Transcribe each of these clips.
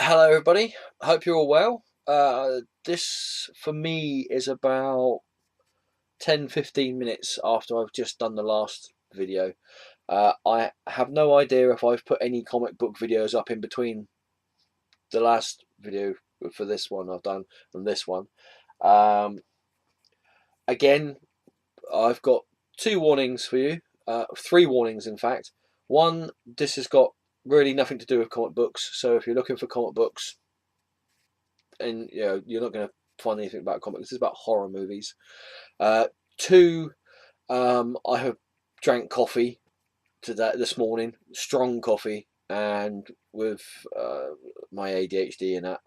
Hello, everybody. Hope you're all well. This for me is about 10-15 minutes after I've just done the last video. I have no idea if I've put any comic book videos up in between the last video for this one I've done and this one. Um, Again, I've got two warnings for you, three warnings in fact. One, this has got really nothing to do with comic books, so if you're looking for comic books, and you're not going to find anything about comics. This is about horror movies. Uh, Two, I have drank coffee today this morning, strong coffee, and with my ADHD and that,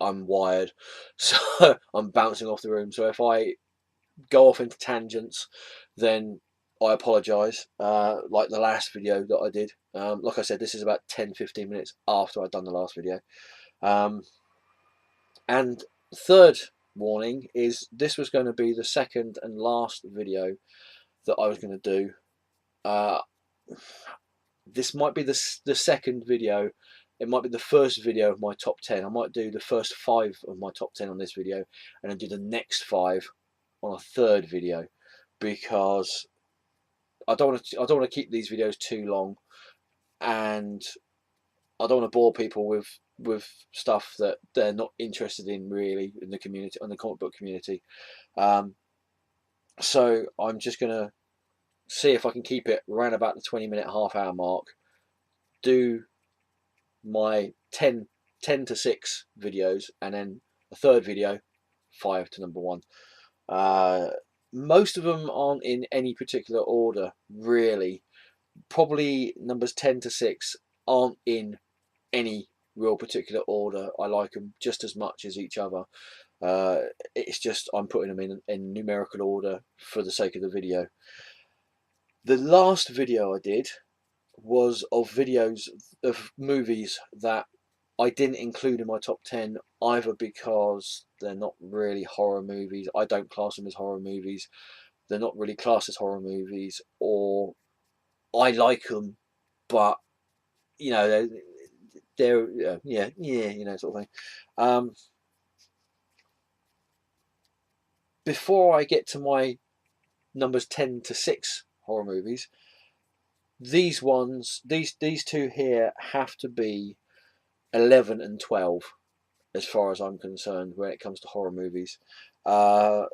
I'm wired, so I'm bouncing off the room. So if I go off into tangents, then I apologise. Like the last video that I did. Like I said, this is about 10-15 minutes after I'd done the last video. Um, And third warning is this was going to be the second and last video that I was going to do. Uh, this might be the second video. It might be the first video of my top 10. I might do the first 5 of my top 10 on this video and then do the next 5 on a third video, because I don't want to keep these videos too long, and I don't want to bore people with stuff that they're not interested in really in the community, on the comic book community. Um, so I'm just gonna see if I can keep it around about the 20-minute, half hour mark. Do my 10 to 6 videos, and then a third video, 5 to number 1. Uh, Most of them aren't in any particular order, really. Probably numbers 10 to 6 aren't in any real particular order. I like them just as much as each other. It's just I'm putting them in numerical order for the sake of the video. The last video I did was of videos of movies that I didn't include in my top 10, either because they're not really horror movies. I don't class them as horror movies. They're not really classed as horror movies, or I like them, but you know they're sort of thing. Um, Before I get to my numbers 10 to 6 horror movies, these two here have to be 11 and 12 as far as I'm concerned when it comes to horror movies. Uh,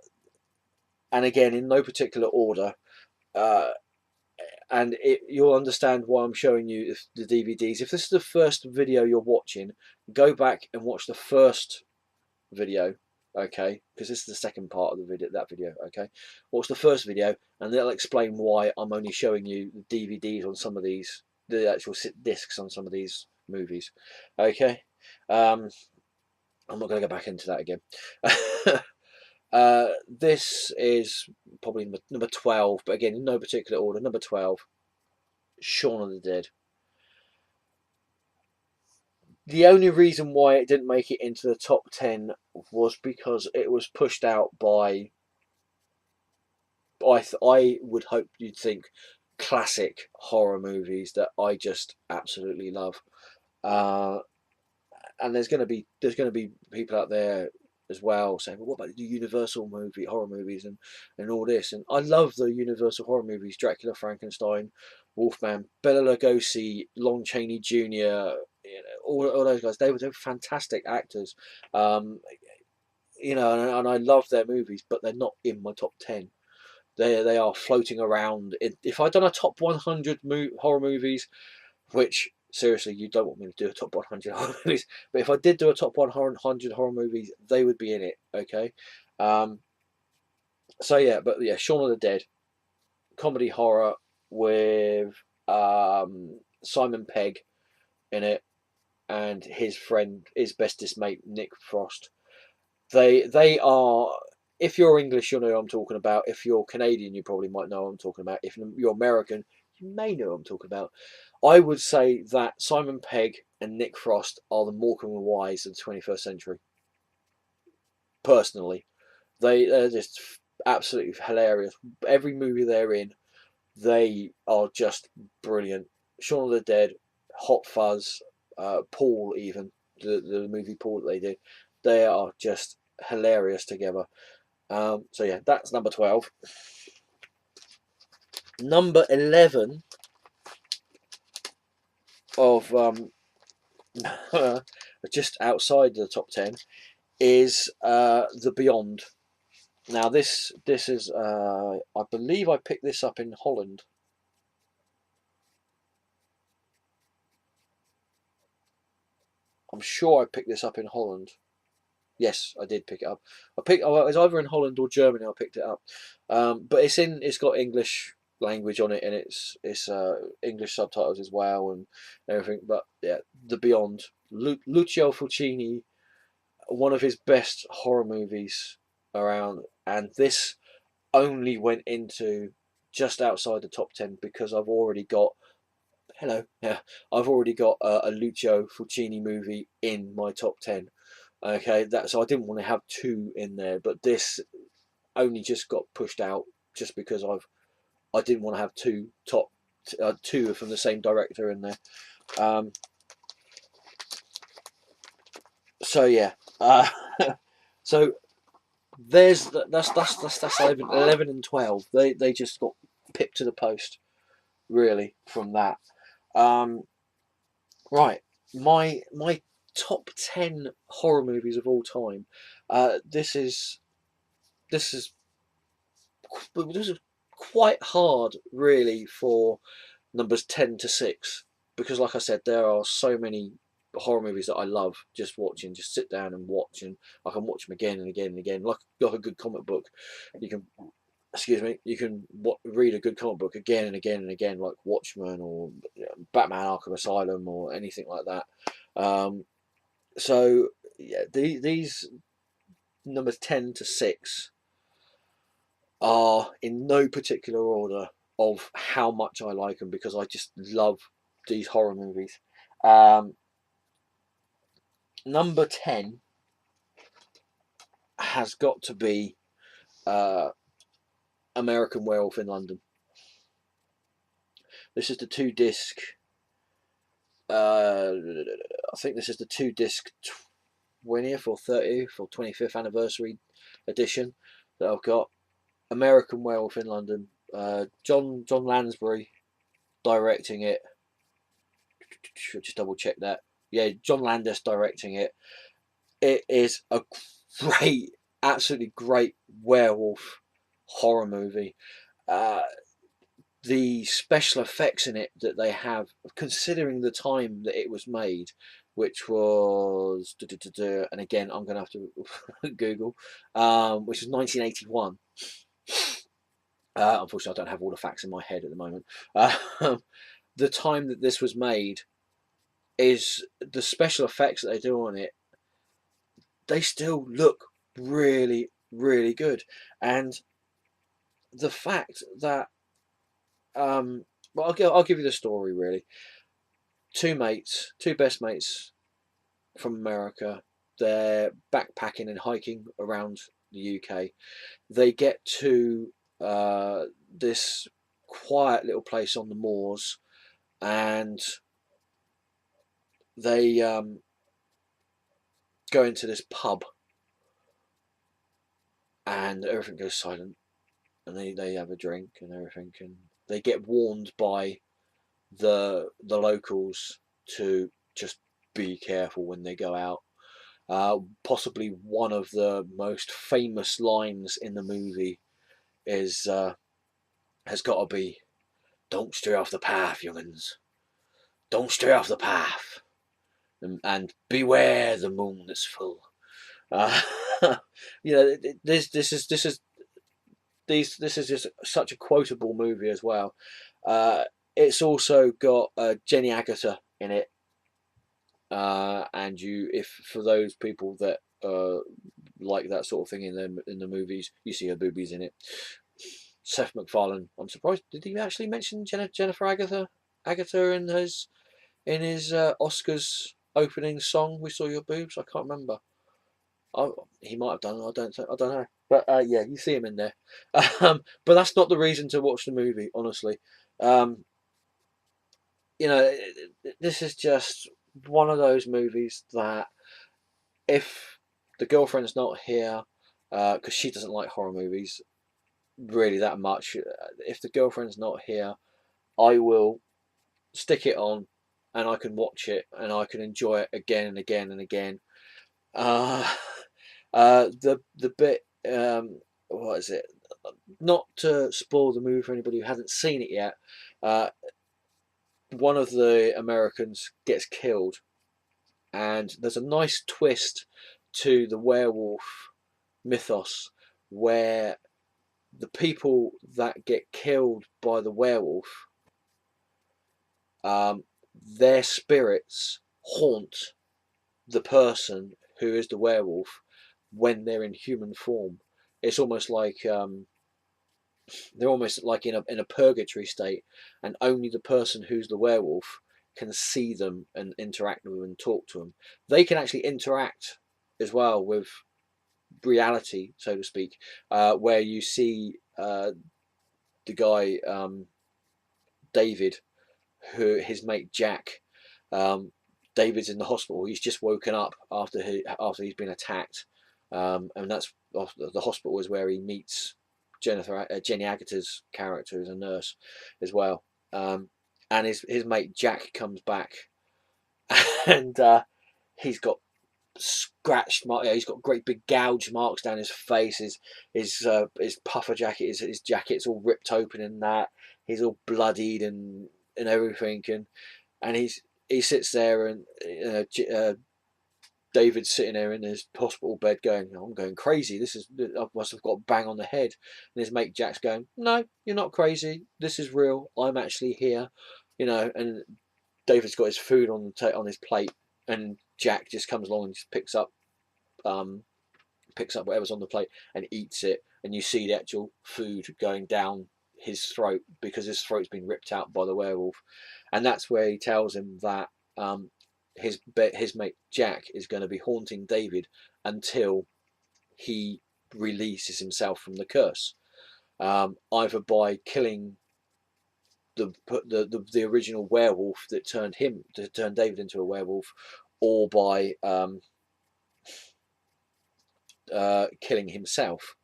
and again, in no particular order. Uh, you'll understand why I'm showing you the DVDs. If this is the first video you're watching, go back and watch the first video, okay? Because this is the second part of the video. That video, okay? Watch the first video, and they'll explain why I'm only showing you the DVDs on some of these, the actual discs on some of these movies, okay? Um, I'm not going to go back into that again. This is probably number 12, but again, in no particular order. Number 12, Shaun of the Dead. The only reason why it didn't make it into the top 10 was because it was pushed out by, I would hope you'd think, classic horror movies that I just absolutely love. Uh, and there's going to be people out there as well saying, well, what about the Universal horror movies and all this? And I love the Universal horror movies: Dracula, Frankenstein, Wolfman, Bela Lugosi, Lon Chaney Jr. All those guys. They were fantastic actors. Um, and I love their movies, but they're not in my top 10. They are floating around. If I'd done a top 100 horror movies, which seriously, you don't want me to do a top 100 horror movies, but if I did do a top 100 horror movies, they would be in it. Okay, um, so yeah, but yeah, Shaun of the Dead, comedy horror with Simon Pegg in it, and his friend, his bestest mate Nick Frost. They are. If you're English, you'll know what I'm talking about. If you're Canadian, you probably might know what I'm talking about. If you're American, you may know what I'm talking about. I would say that Simon Pegg and Nick Frost are the Morecambe and Wise of the 21st century. Personally, they're just absolutely hilarious. Every movie they're in, they are just brilliant. Shaun of the Dead, Hot Fuzz, Paul, even the movie Paul that they did, they are just hilarious together. So yeah, that's number 12. Number 11 of just outside the top 10 is The Beyond. Now this is I believe I picked this up in Holland. I'm sure I picked this up in Holland. Yes, I did pick it up. It was either in Holland or Germany. I picked it up, but it's got English language on it, and it's English subtitles as well and everything. But yeah, The Beyond, Lucio Fulcini, one of his best horror movies around, and this only went into just outside the top 10 because I've already got I've already got a Lucio Fulcini movie in my top 10. Okay, so I didn't want to have two in there, but this only just got pushed out just because I didn't want to have two from the same director in there. So yeah, so that's 11 and 12. They just got pipped to the post, really, from that. Right, my top 10 horror movies of all time. This is quite hard, really, for numbers 10 to 6 because, like I said, there are so many horror movies that I love just watching, just sit down and watch, and I can watch them again and again and again, like a good comic book. You can, excuse me, you can read a good comic book again and again and again, like Watchmen or Batman Arkham Asylum or anything like that. So yeah, these numbers 10 to 6 are in no particular order of how much I like them because I just love these horror movies. Number 10 has got to be American Werewolf in London. This is the 2-disc. I think this is the 2-disc 20th or 30th or 25th anniversary edition that I've got. American Werewolf in London. John Lansbury directing it. Should just double check that. Yeah, John Landis directing it. It is a great, absolutely great werewolf horror movie. The special effects in it that they have, considering the time that it was made, which was, and again I'm going to have to Google, which was 1981. Unfortunately, I don't have all the facts in my head at the moment. The time that this was made is the special effects that they do on it. They still look really, really good, and the fact that well, I'll give you the story really. Two best mates from America. They're backpacking and hiking around the UK. They get to this quiet little place on the moors, and they go into this pub, and everything goes silent, and they have a drink and everything, and they get warned by the locals to just be careful when they go out. Possibly one of the most famous lines in the movie is has got to be, "Don't stray off the path, young'uns. Don't stray off the path, and beware the moon that's full." Uh, you know, this is just such a quotable movie as well. It's also got Jenny Agutter in it, and if for those people that like that sort of thing in the movies, you see her boobies in it. Seth MacFarlane, I'm surprised, did he actually mention Jennifer Agutter in his Oscars opening song? "We Saw Your Boobs." I can't remember. He might have done. I don't know. But yeah, you see him in there. But that's not the reason to watch the movie, honestly. You know, this is just one of those movies that if the girlfriend's not here, because she doesn't like horror movies really that much, if the girlfriend's not here, I will stick it on and I can watch it and I can enjoy it again and again and again. Uh, the bit, what is it? Not to spoil the movie for anybody who hasn't seen it yet. Uh, one of the Americans gets killed, and there's a nice twist to the werewolf mythos where the people that get killed by the werewolf, um, their spirits haunt the person who is the werewolf when they're in human form. It's almost like they're almost like in a purgatory state, and only the person who's the werewolf can see them and interact with them and talk to them. They can actually interact as well with reality, so to speak, where you see the guy David, who his mate Jack. Um, David's in the hospital. He's just woken up after he's been attacked, and that's the hospital is where he meets Jenny Agutter's character as a nurse as well. And his mate Jack comes back, and he's got scratched mark. He's got great big gouge marks down his face. His puffer jacket, his jacket's all ripped open, and that he's all bloodied and everything, and he sits there, and David's sitting there in his hospital bed going, "I'm going crazy. I must have got bang on the head." And his mate Jack's going, "No, you're not crazy. This is real. I'm actually here." And David's got his food on his plate, and Jack just comes along and just um, picks up whatever's on the plate and eats it, and you see the actual food going down his throat because his throat's been ripped out by the werewolf, and that's where he tells him that his mate Jack is going to be haunting David until he releases himself from the curse, either by killing the original werewolf that turned David into a werewolf, or by killing himself.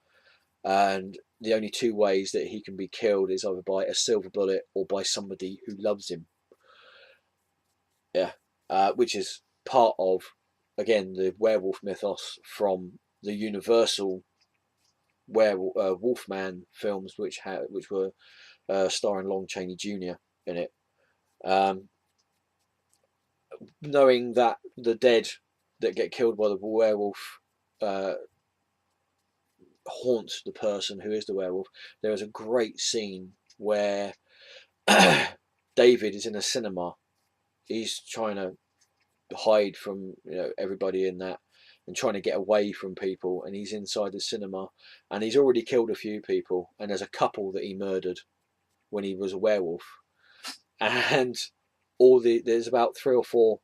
And the only two ways that he can be killed is either by a silver bullet or by somebody who loves him. Yeah, which is part of, again, the werewolf mythos from the Universal Wolfman films, which were starring Lon Chaney Jr. in it. Knowing that the dead that get killed by the werewolf haunt the person who is the werewolf, there is a great scene where David is in a cinema. He's trying to hide from everybody in that, and trying to get away from people, and he's inside the cinema, and he's already killed a few people, and there's a couple that he murdered when he was a werewolf, and there's about 3 or 4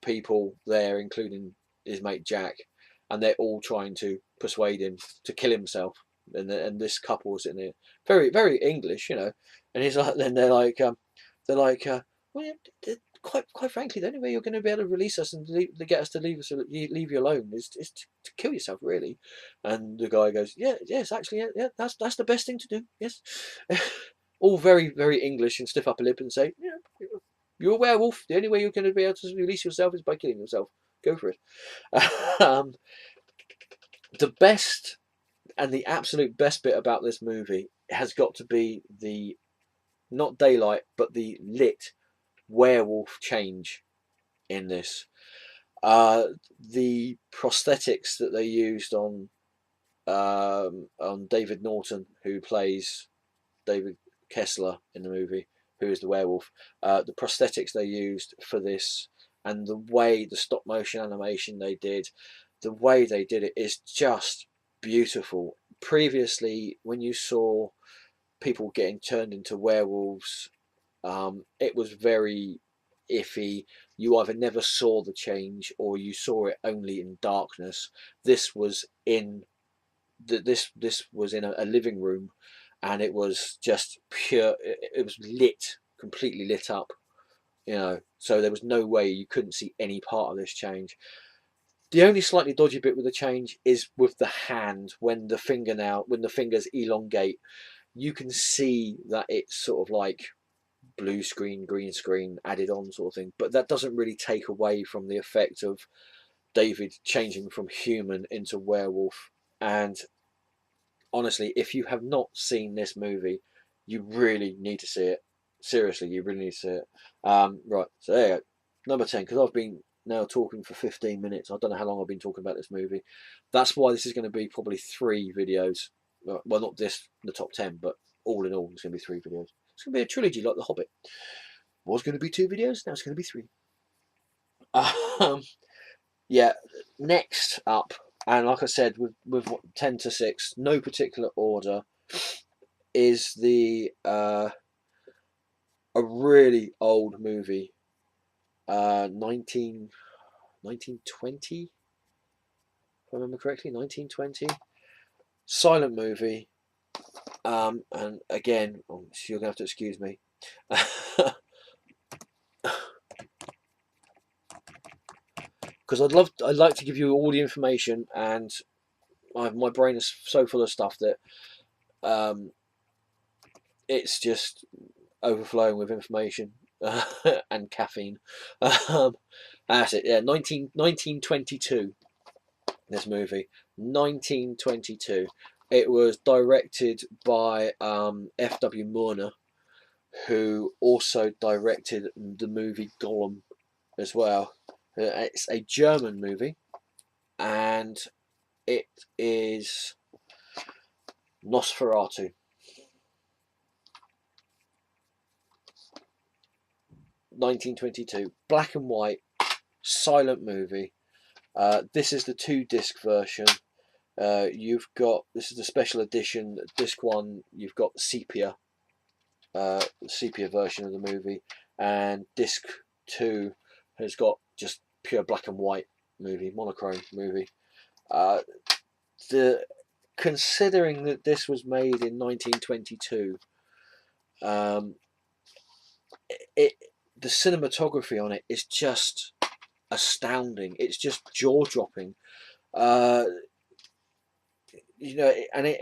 people there, including his mate Jack, and they're all trying to persuade him to kill himself. And this couple was sitting there, very very English, and he's like, then they're like, well, quite frankly, the only way you're going to be able to release us and get us to leave you alone is to kill yourself, really. And the guy goes, yes, actually, yeah, that's the best thing to do. Yes, all very very English, and stiff upper lip and say, yeah, you're a werewolf. The only way you're going to be able to release yourself is by killing yourself. Go for it. The best and the absolute best bit about this movie has got to be the not daylight but the lit werewolf change in this. The prosthetics that they used on David Norton, who plays David Kessler in the movie, who is the werewolf. The prosthetics they used for this, and the stop motion animation they did, the way they did it is just beautiful. Previously, when you saw people getting turned into werewolves, it was very iffy. You either never saw the change or you saw it only in darkness. This was in this was in a living room, and it was just pure. It was lit, completely lit up, you know, so there was no way you couldn't see any part of this change. The only slightly dodgy bit with the change is with the hand. When the fingers elongate, you can see that it's sort of like blue screen, green screen added on sort of thing, but that doesn't really take away from the effect of David changing from human into werewolf. And honestly, if you have not seen this movie, you really need to see it. Seriously, you really need to see it. Right, so there you go. Number 10, because I've been now talking for 15 minutes. I don't know how long I've been talking about this movie. That's why this is going to be probably 3 videos. Well, not this, the top 10, but all in all, it's going to be 3 videos. It's going to be a trilogy like The Hobbit. Was going to be 2 videos, now it's going to be 3. Yeah, next up, and like I said, with 10 to 6, no particular order, is a really old movie, 1920, if I remember correctly, 1920, silent movie. And again, you're gonna have to excuse me. Because I'd like to give you all the information, and my brain is so full of stuff that it's just overflowing with information and caffeine. That's it. Yeah, 1922. This movie, 1922. It was directed by F.W. Murnau, who also directed the movie Gollum as well. It's a German movie, and it is Nosferatu. 1922, black and white, silent movie. This is the 2-disc version. You've got, this is the special edition. Disc 1, you've got sepia version of the movie, and disc 2 has got just pure black and white movie, monochrome movie. The Considering that this was made in 1922, the cinematography on it is just astounding. It's just jaw dropping. You know, and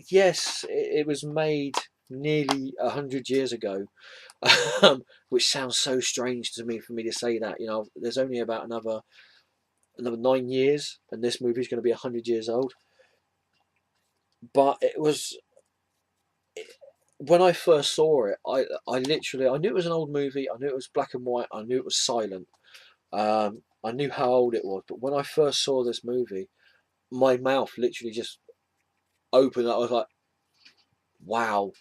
yes, it was made nearly 100 years ago, which sounds so strange to me for me to say that. You know, there's only about another 9 years, and this movie's going to be 100 years old. But it was, when I first saw it, I literally, I knew it was an old movie. I knew it was black and white. I knew it was silent. I knew how old it was, but when I first saw this movie, my mouth literally just opened up. I was like, wow,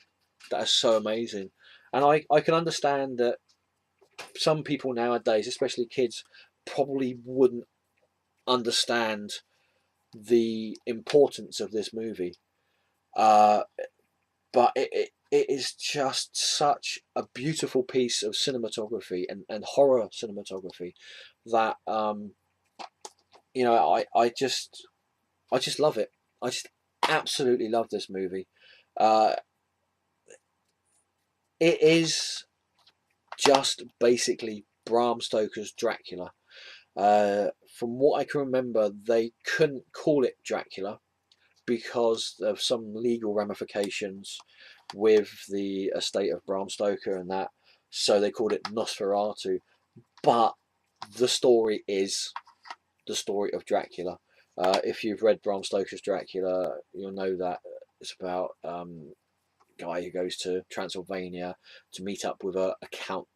that is so amazing. And I can understand that some people nowadays, especially kids, probably wouldn't understand the importance of this movie. But it is just such a beautiful piece of cinematography and horror cinematography that you know, I just love it. I just absolutely love this movie. Uh, it is just basically Bram Stoker's Dracula. From what I can remember, they couldn't call it Dracula because of some legal ramifications with the estate of Bram Stoker and that, so they called it Nosferatu. But the story is the story of Dracula. If you've read Bram Stoker's Dracula, you'll know that it's about a guy who goes to Transylvania to meet up with a count,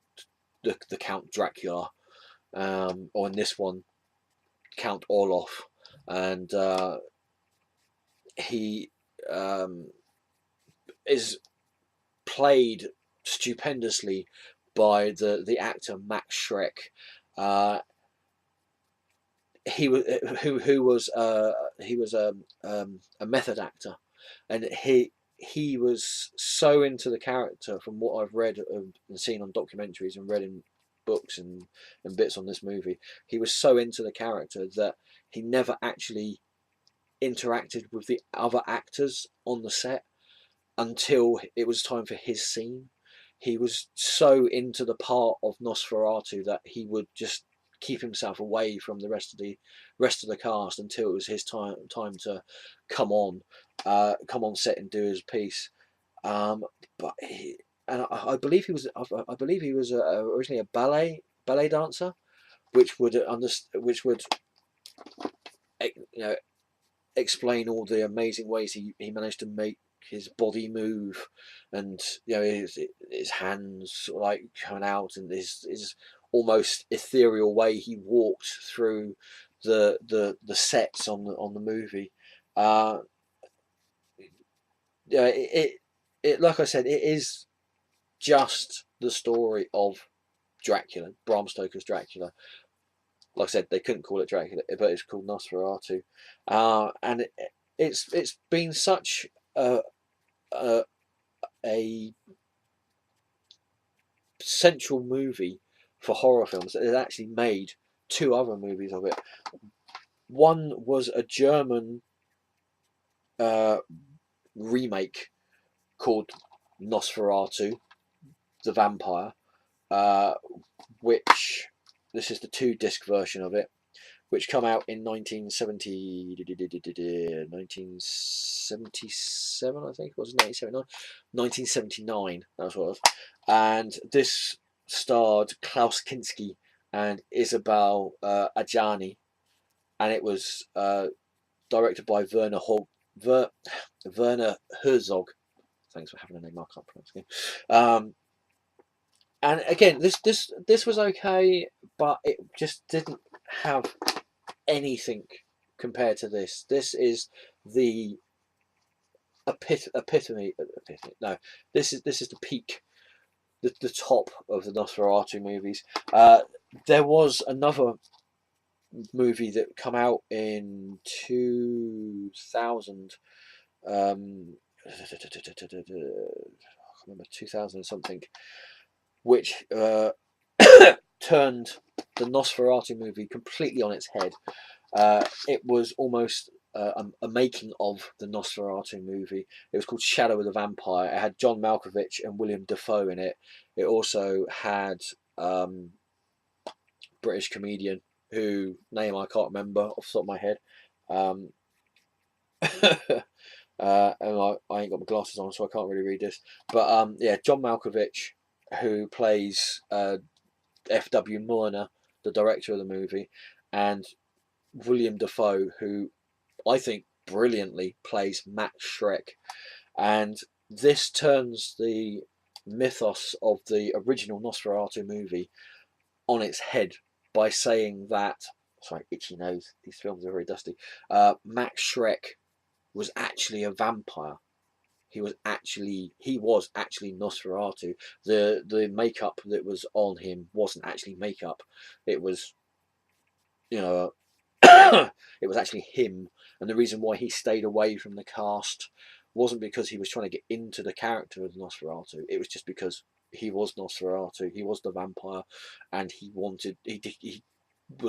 the Count Dracula, or in this one, Count Orloff, and he is played stupendously by the actor Max Schreck. He was a method actor, and he was so into the character, from what I've read and seen on documentaries and read in books and bits on this movie. He was so into the character that he never actually interacted with the other actors on the set until it was time for his scene. he was so into the part of Nosferatu that he would just keep himself away from the rest of the cast until it was his time to come on set and do his piece. But I believe he was originally a ballet dancer, which would explain all the amazing ways he managed to make his body move, and his hands like coming out, and his almost ethereal way he walked through the sets on the movie. Yeah, it like I said, it is just the story of Dracula, Bram Stoker's Dracula. Like I said, they couldn't call it Dracula, but it's called Nosferatu, and it's been such a central movie for horror films that it actually made two other movies of it. One was a German remake called Nosferatu, the Vampire, which this is the 2-disc version of it, which come out in 1977, I think it was 1979, that's what it was. And this starred Klaus Kinski and Isabel Adjani, and it was directed by Werner Herzog. Thanks for having a name I can't pronounce again. And again, this was okay, but it just didn't have anything compared to this. This is the epitome. No, this is the peak, the top of the Nosferatu movies. There was another movie that come out in 2000. I can't remember, 2000 something, which turned the Nosferatu movie completely on its head. It was almost a making of the Nosferatu movie. It was called Shadow of the Vampire. It had John Malkovich and William Dafoe in it. It also had British comedian who name I can't remember off the top of my head. And I ain't got my glasses on, so I can't really read this. But yeah, John Malkovich, who plays F.W. Murnau, the director of the movie, and William Dafoe, who I think brilliantly plays Max Schreck. And this turns the mythos of the original Nosferatu movie on its head by saying that, sorry, itchy nose, these films are very dusty, Max Schreck was actually a vampire. He was actually Nosferatu. The makeup that was on him wasn't actually makeup. It was, it was actually him. And the reason why he stayed away from the cast wasn't because he was trying to get into the character of Nosferatu. It was just because he was Nosferatu. He was the vampire, and he was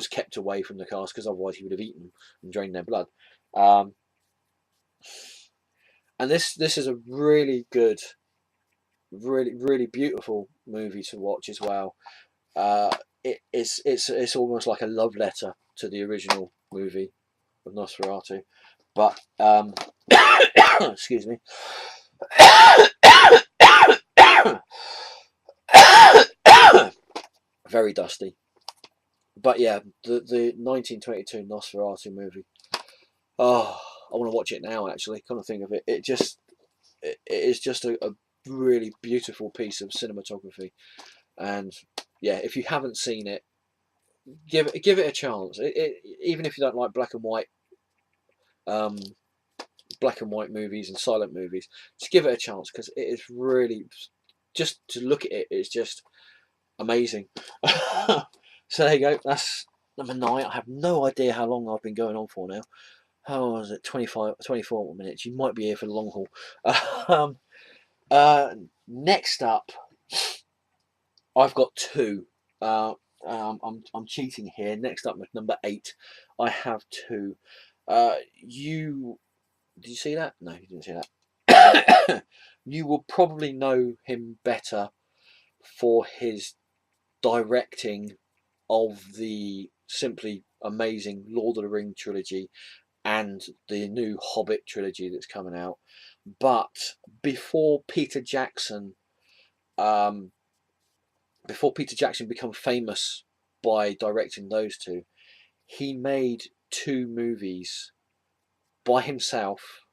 kept away from the cast because otherwise he would have eaten and drained their blood. And this is a really good, really beautiful movie to watch as well. It's almost like a love letter to the original movie of Nosferatu, but excuse me. Very dusty. But yeah, the 1922 Nosferatu movie. Oh, I want to watch it now. Actually, kind of think of it. It is just a really beautiful piece of cinematography, and yeah, if you haven't seen it, give it a chance. Even if you don't like black and white movies and silent movies, just give it a chance, because it is really, just to look at it, it's just amazing. So there you go. That's number 9. I have no idea how long I've been going on for now. How was it? 24 minutes. You might be here for the long haul. Next up, I've got 2. I'm cheating here. Next up with number 8, I have 2. Did you see that? No, you didn't see that. You will probably know him better for his directing of the simply amazing Lord of the Ring trilogy and the new Hobbit trilogy that's coming out. But before Peter Jackson, um, became famous by directing those two, he made two movies by himself,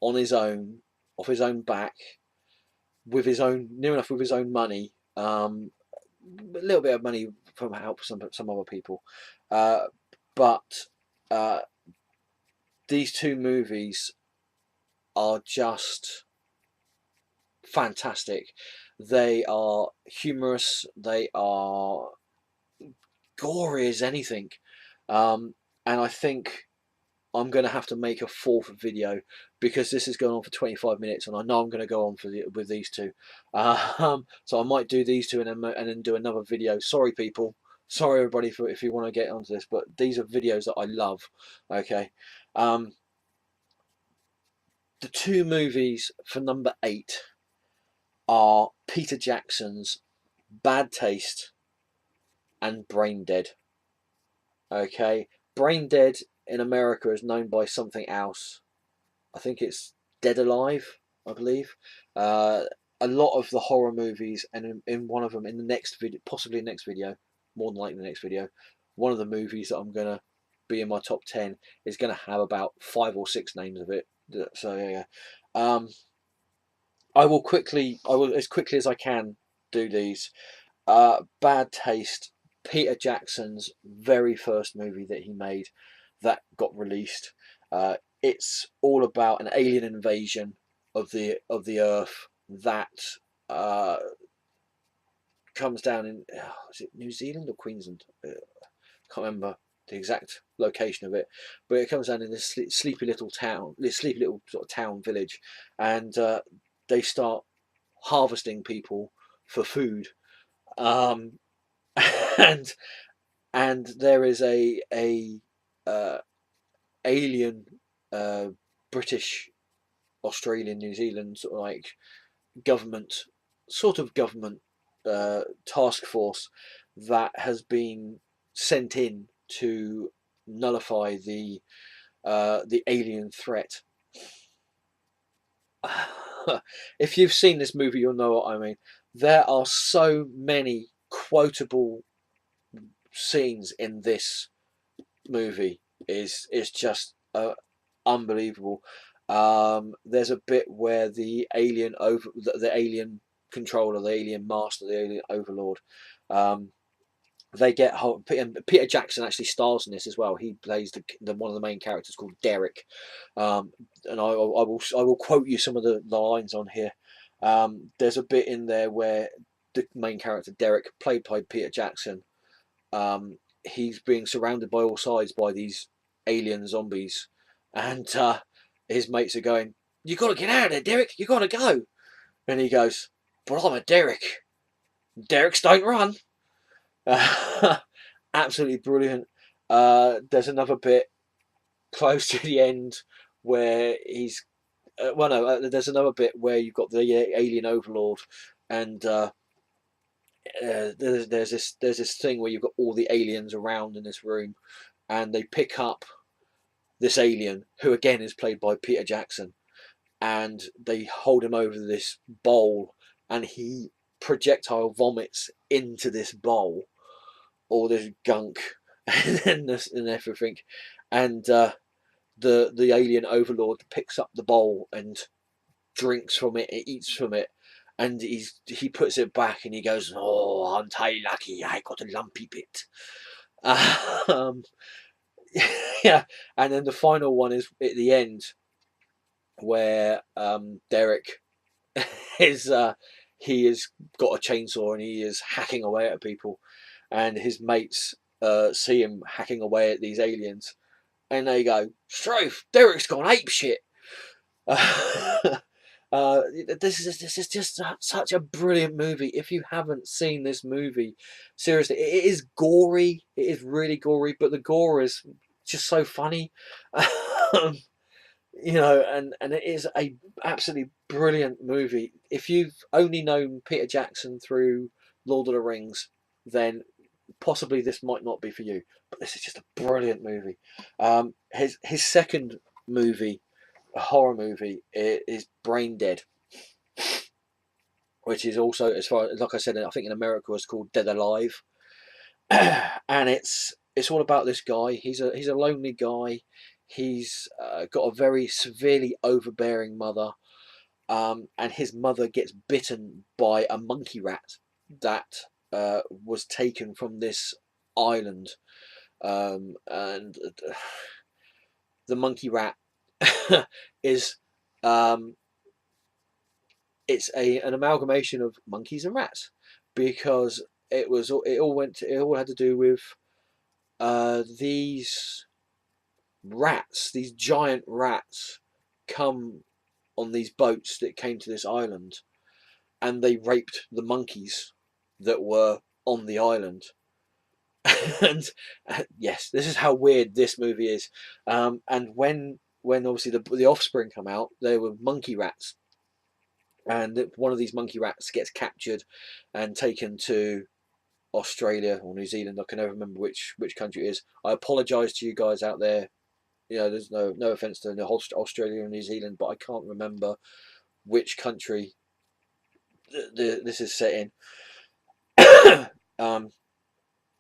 on his own, off his own back, with his own, near enough with his own money, a little bit of money from help some other people, uh, but uh, these two movies are just fantastic. They are humorous. They are gory as anything, and I think I'm going to have to make a fourth video because this is going on for 25 minutes, and I know I'm going to go on with these two. So I might do these two and then do another video. Sorry, people. Sorry, everybody, for if you want to get onto this, but these are videos that I love. Okay. The two movies for number 8 are Peter Jackson's Bad Taste and Brain Dead. Okay. Brain Dead in America is known by something else. I think it's Dead Alive, I believe. A lot of the horror movies, and in one of them, in the next video, possibly the next video, more than likely the next video, one of the movies that I'm going to be in my top 10 is going to have about 5 or 6 names of it. So yeah. I will as quickly as I can do these. Bad Taste, Peter Jackson's very first movie that he made that got released. It's all about an alien invasion of the Earth that comes down in is it New Zealand or Queensland? Can't remember the exact location of it, but it comes down in this sleepy little town, this sleepy little sort of town village, and they start harvesting people for food, um, and there is a alien British, Australian, New Zealand sort of like government task force that has been sent in to nullify the alien threat. If you've seen this movie, you'll know what I mean. There are so many quotable scenes in this movie. Is just unbelievable. There's a bit where the alien controller, the alien master, the alien overlord, they get hold. Peter Jackson actually stars in this as well. He plays the one of the main characters called Derek, and I will quote you some of the lines on here. There's a bit in there where the main character Derek, played by Peter Jackson, he's being surrounded by all sides by these alien zombies, and his mates are going, "You got to get out of there, Derek. You got to go." And he goes, "But I'm a Derek. Derek's don't run." Absolutely brilliant. There's another bit close to the end where he's there's another bit where you've got the alien overlord, and there's this thing where you've got all the aliens around in this room, and they pick up this alien, who again is played by Peter Jackson, and they hold him over this bowl, and he projectile vomits into this bowl all this gunk and everything, and the alien overlord picks up the bowl and drinks from it, eats from it, and he puts it back and he goes, "Oh, aren't I lucky? I got a lumpy bit." Yeah, and then the final one is at the end where Derek is he has got a chainsaw and he is hacking away at people, and his mates see him hacking away at these aliens, and they go, "Strafe, Derek's gone ape shit." This is just such a brilliant movie. If you haven't seen this movie, seriously, it is gory. It is really gory, but the gore is just so funny. you know, and it is a absolutely brilliant movie. If you've only known Peter Jackson through Lord of the Rings, then possibly this might not be for you. But this is just a brilliant movie. His second movie, a horror movie, is Brain Dead, which is also, as far like I said, I think in America it's called Dead Alive, and it's all about this guy. He's a lonely guy. He's got a very severely overbearing mother, and his mother gets bitten by a monkey rat that was taken from this island, and the monkey rat is um, it's an amalgamation of monkeys and rats, because it all had to do with these rats, these giant rats, come on these boats that came to this island, and they raped the monkeys that were on the island. And yes, this is how weird this movie is. And when obviously the offspring come out, they were monkey rats, and one of these monkey rats gets captured and taken to Australia or New Zealand. I can never remember which country it is. I apologise to you guys out there. You know, there's no offence to Australia or New Zealand, but I can't remember which country this is set in. um,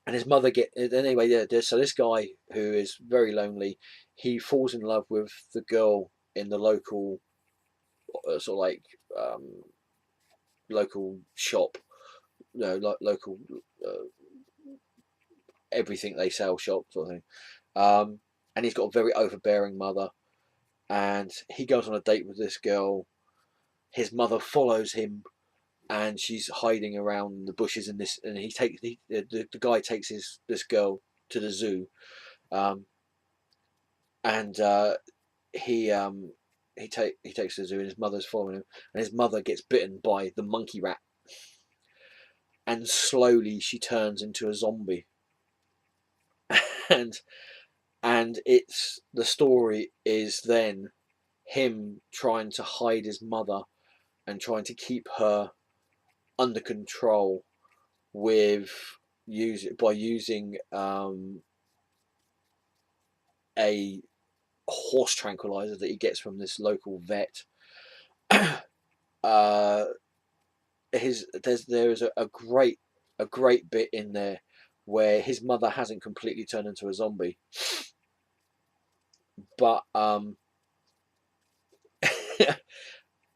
and his mother get anyway. Yeah, so this guy who is very lonely, he falls in love with the girl in the local sort of like local shop, you know, like local uh, everything they sell shop sort of thing. And he's got a very overbearing mother, and he goes on a date with this girl. His mother follows him, and she's hiding around the bushes in this. And the guy takes this girl to the zoo, um, and he takes her to the zoo, and his mother's following him, and his mother gets bitten by the monkey rat, and slowly she turns into a zombie. and it's the story is then him trying to hide his mother and trying to keep her under control with using a horse tranquilizer that he gets from this local vet. uh, there is a great bit in there where his mother hasn't completely turned into a zombie, but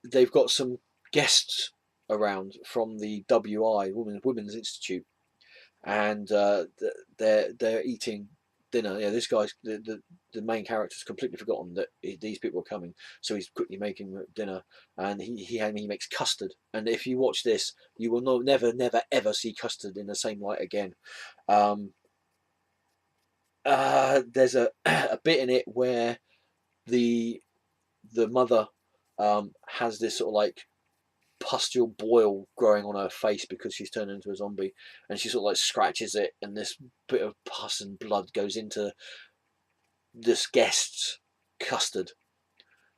they've got some guests around from the WI Women's Institute, and they're eating dinner. Yeah, this guy's the main character's completely forgotten that these people are coming, so he's quickly making dinner, and he makes custard. And if you watch this, you will never ever see custard in the same light again. Um, there's a bit in it where the mother has this sort of like pustule boil growing on her face because she's turned into a zombie, and she sort of like scratches it, and this bit of pus and blood goes into this guest's custard.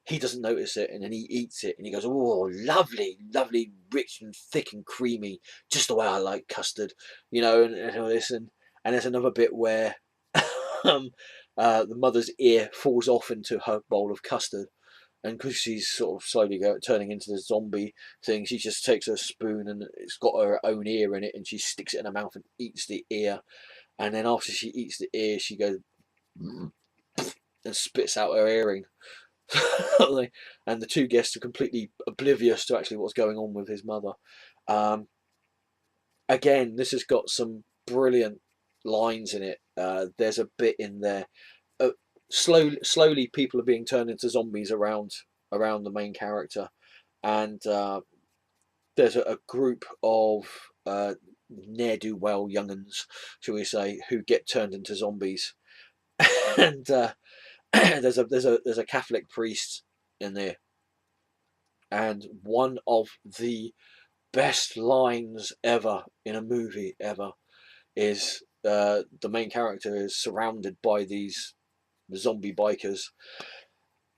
He doesn't notice it, and then he eats it, and he goes, "Oh, lovely, lovely, rich and thick and creamy, just the way I like custard," you know, and all this, and there's another bit where um, the mother's ear falls off into her bowl of custard, and because she's sort of slowly turning into the zombie thing, she just takes a spoon and it's got her own ear in it, and she sticks it in her mouth and eats the ear. And then after she eats the ear, she goes and spits out her earring. And the two guests are completely oblivious to actually what's going on with his mother. Um, Again, this has got some brilliant lines in it. There's a bit in there. Slowly, people are being turned into zombies around the main character, and there's a group of ne'er do well younguns, shall we say, who get turned into zombies, and there's a Catholic priest in there, and one of the best lines ever in a movie ever is the main character is surrounded by these zombie bikers,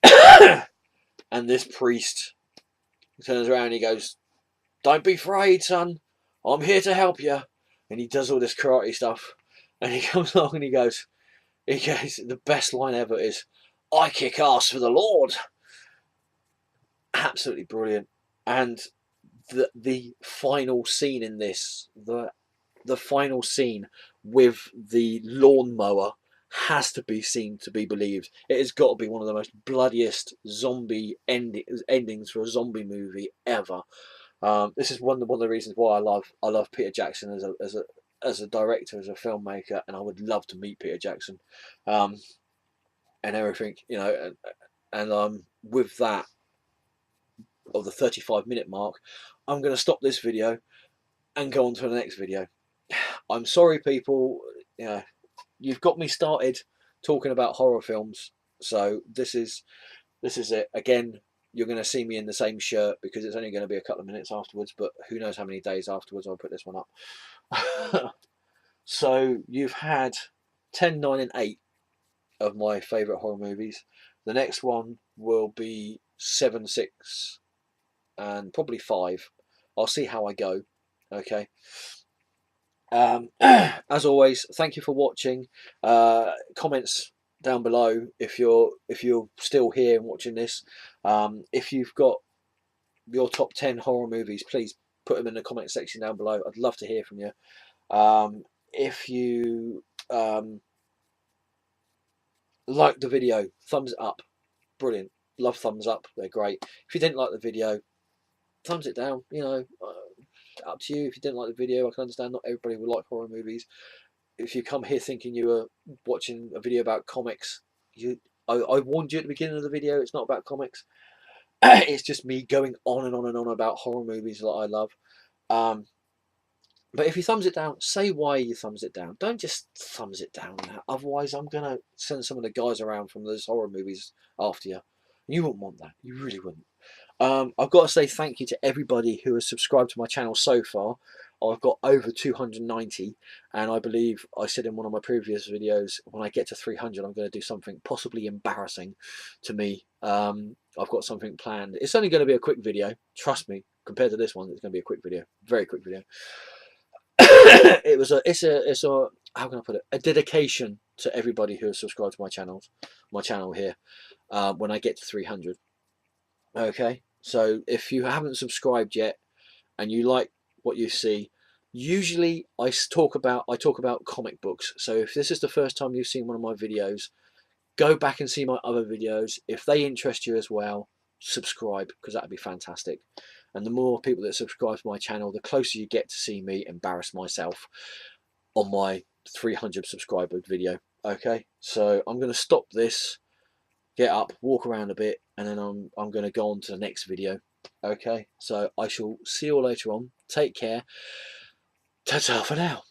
And this priest turns around and he goes, "Don't be afraid, son. I'm here to help you." And he does all this karate stuff. And he comes along and he goes, the best line ever is, "I kick ass for the Lord." Absolutely brilliant. And the final scene in this, the final scene with the lawnmower has to be seen to be believed. It has got to be one of the most bloodiest zombie endings for a zombie movie ever. This is one of the reasons why I love Peter Jackson as a director, as a filmmaker, and I would love to meet Peter Jackson, and everything, and with that of the 35-minute mark, I'm going to stop this video and go on to the next video. I'm sorry, people. You've got me started talking about horror films, so this is it. Again, you're going to see me in the same shirt because it's only going to be a couple of minutes afterwards, but who knows how many days afterwards I'll put this one up. So you've had 10, 9 and 8 of my favourite horror movies. The next one will be 7, 6 and probably 5. I'll see how I go. Okay. As always, thank you for watching. Comments down below if you're still here and watching this. If you've got your top 10 horror movies, please put them in the comment section down below. I'd love to hear from you. If you like the video, thumbs it up. Brilliant. Love thumbs up. They're great. If you didn't like the video, thumbs it down. Up to you. If you didn't like the video, I can understand not everybody will like horror movies. If you come here thinking you were watching a video about comics, I warned you at the beginning of the video, it's not about comics. It's just me going on and on and on about horror movies that I love. But if you thumbs it down, say why you thumbs it down. Don't just thumbs it down. Otherwise, I'm going to send some of the guys around from those horror movies after you. You wouldn't want that. You really wouldn't. I've got to say thank you to everybody who has subscribed to my channel so far. I've got over 290, and I believe I said in one of my previous videos, when I get to 300, I'm going to do something possibly embarrassing to me. I've got something planned. It's only going to be a quick video. Trust me. Compared to this one, it's going to be a quick video. Very quick video. It's a how can I put it? A dedication to everybody who has subscribed to my channel here. When I get to 300. Okay, so if you haven't subscribed yet and you like what you see, usually I talk about comic books. So if this is the first time you've seen one of my videos, go back and see my other videos. If they interest you as well, subscribe, because that would be fantastic. And the more people that subscribe to my channel, the closer you get to see me embarrass myself on my 300 subscriber video. Okay, so I'm going to stop this, get up, walk around a bit, and then I'm going to go on to the next video. Okay, so I shall see you all later on. Take care. Ta-ta for now.